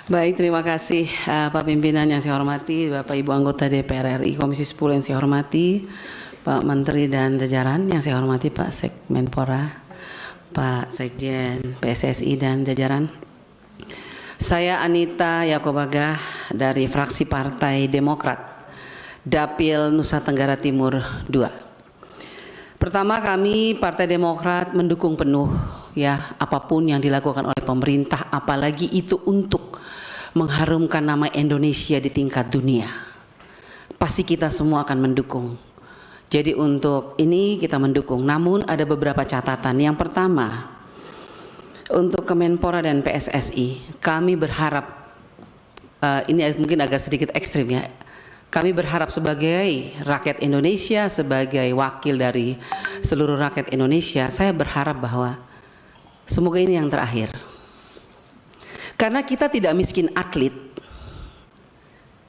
Baik, terima kasih Pak Pimpinan yang saya hormati, Bapak Ibu anggota DPR RI Komisi 10 yang saya hormati, Pak Menteri dan jajaran yang saya hormati, Pak Sekmenpora, Pak Sekjen PSSI dan jajaran. Saya Anita Yakobagah dari fraksi Partai Demokrat, Dapil Nusa Tenggara Timur II. Pertama, kami Partai Demokrat mendukung penuh apapun yang dilakukan oleh pemerintah, apalagi itu untuk mengharumkan nama Indonesia di tingkat dunia. Pasti kita semua akan mendukung. Jadi untuk ini kita mendukung. Namun ada beberapa catatan. Yang pertama, untuk Kemenpora dan PSSI, kami berharap ini mungkin agak sedikit ekstrim ya. Kami berharap sebagai rakyat Indonesia, sebagai wakil dari seluruh rakyat Indonesia, saya berharap bahwa semoga ini yang terakhir. Karena kita tidak miskin atlet.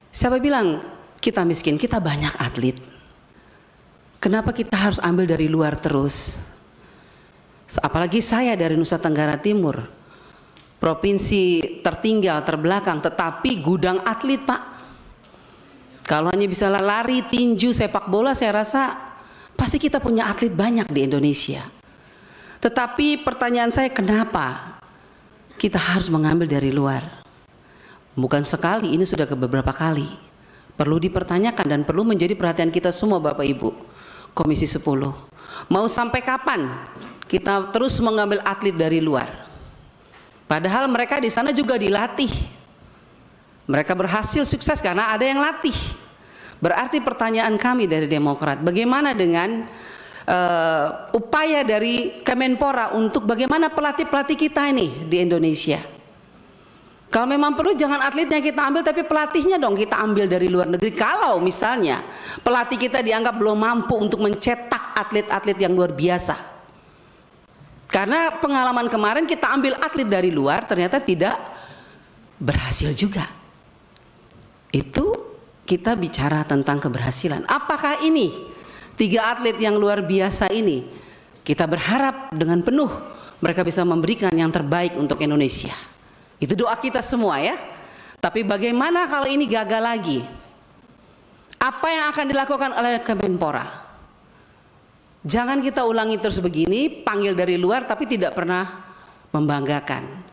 Siapa bilang kita miskin? Kita banyak atlet. Kenapa kita harus ambil dari luar terus? Apalagi saya dari Nusa Tenggara Timur, provinsi tertinggal, terbelakang, tetapi gudang atlet, Pak. Kalau hanya bisa lari, tinju, sepak bola, saya rasa pasti kita punya atlet banyak di Indonesia. Tetapi pertanyaan saya, kenapa kita harus mengambil dari luar? Bukan sekali, ini sudah beberapa kali. Perlu dipertanyakan dan perlu menjadi perhatian kita semua, Bapak Ibu Komisi 10. Mau sampai kapan kita terus mengambil atlet dari luar? Padahal mereka di sana juga dilatih. Mereka berhasil sukses karena ada yang latih. Berarti pertanyaan kami dari Demokrat, bagaimana dengan upaya dari Kemenpora untuk bagaimana pelatih-pelatih kita ini di Indonesia? Kalau memang perlu jangan atletnya kita ambil, tapi pelatihnya dong kita ambil dari luar negeri. Kalau misalnya pelatih kita dianggap belum mampu untuk mencetak atlet-atlet yang luar biasa. Karena pengalaman kemarin kita ambil atlet dari luar ternyata tidak berhasil juga. Itu kita bicara tentang keberhasilan. Apakah ini 3 atlet yang luar biasa ini kita berharap dengan penuh mereka bisa memberikan yang terbaik untuk Indonesia? Itu doa kita semua ya. Tapi bagaimana kalau ini gagal lagi? Apa yang akan dilakukan oleh Kemenpora? Jangan kita ulangi terus begini, panggil dari luar tapi tidak pernah membanggakan.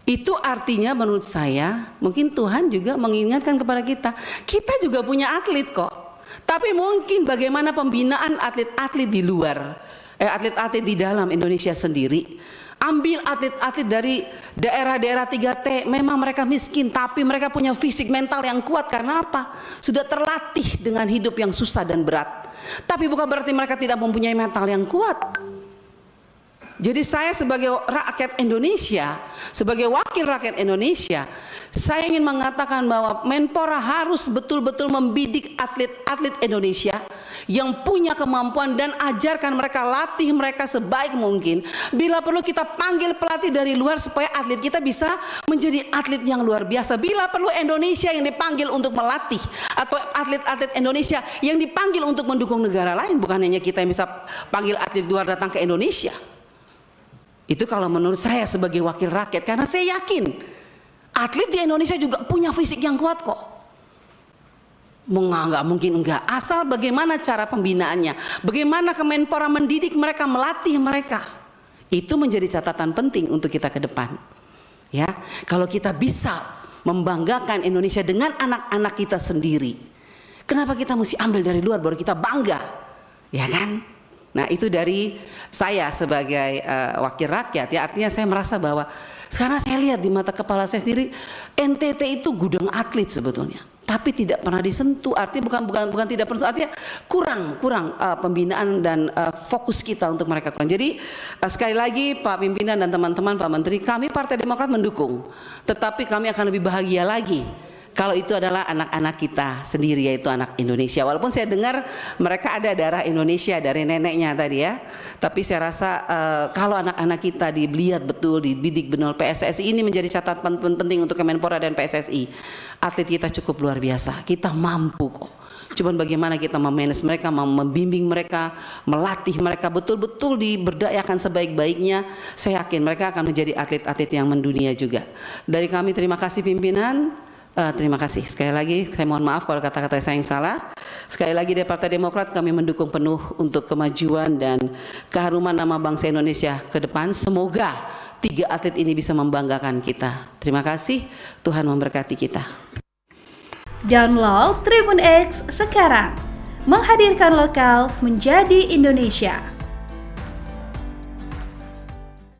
Itu artinya menurut saya mungkin Tuhan juga mengingatkan kepada kita, kita juga punya atlet kok. Tapi mungkin bagaimana pembinaan atlet-atlet di luar, atlet-atlet di dalam Indonesia sendiri. Ambil atlet-atlet dari daerah-daerah 3T, memang mereka miskin tapi mereka punya fisik mental yang kuat. Karena apa? Sudah terlatih dengan hidup yang susah dan berat. Tapi bukan berarti mereka tidak mempunyai mental yang kuat. Jadi saya sebagai rakyat Indonesia, sebagai wakil rakyat Indonesia, saya ingin mengatakan bahwa Menpora harus betul-betul membidik atlet-atlet Indonesia yang punya kemampuan dan ajarkan mereka, latih mereka sebaik mungkin. Bila perlu kita panggil pelatih dari luar supaya atlet kita bisa menjadi atlet yang luar biasa. Bila perlu Indonesia yang dipanggil untuk melatih, atau atlet-atlet Indonesia yang dipanggil untuk mendukung negara lain, bukan hanya kita yang bisa panggil atlet luar datang ke Indonesia. Itu kalau menurut saya sebagai wakil rakyat, karena saya yakin atlet di Indonesia juga punya fisik yang kuat kok. Nggak mungkin enggak, asal bagaimana cara pembinaannya, bagaimana Kemenpora mendidik mereka, melatih mereka. Itu menjadi catatan penting untuk kita ke depan. Ya, kalau kita bisa membanggakan Indonesia dengan anak-anak kita sendiri, kenapa kita mesti ambil dari luar baru kita bangga? Ya kan? Nah, itu dari saya sebagai wakil rakyat ya, artinya saya merasa bahwa sekarang saya lihat di mata kepala saya sendiri, NTT itu gudang atlet sebetulnya, tapi tidak pernah disentuh. Artinya bukan tidak pernah, artinya kurang pembinaan dan fokus kita untuk mereka kurang. Jadi sekali lagi Pak Pimpinan dan teman-teman, Pak Menteri, kami Partai Demokrat mendukung, tetapi kami akan lebih bahagia lagi kalau itu adalah anak-anak kita sendiri, yaitu anak Indonesia. Walaupun saya dengar mereka ada darah Indonesia dari neneknya tadi ya, tapi saya rasa kalau anak-anak kita dilihat betul, dibidik benar, PSSI ini menjadi catatan penting untuk Kemenpora dan PSSI. Atlet kita cukup luar biasa, kita mampu kok. Cuman bagaimana kita memanage mereka, membimbing mereka, melatih mereka betul-betul diberdayakan sebaik-baiknya. Saya yakin mereka akan menjadi atlet-atlet yang mendunia juga. Dari kami terima kasih pimpinan. Terima kasih. Sekali lagi saya mohon maaf kalau kata-kata saya yang salah. Sekali lagi dari Partai Demokrat kami mendukung penuh untuk kemajuan dan keharuman nama bangsa Indonesia ke depan. Semoga 3 atlet ini bisa membanggakan kita. Terima kasih. Tuhan memberkati kita. Download Tribun X sekarang. Menghadirkan lokal menjadi Indonesia.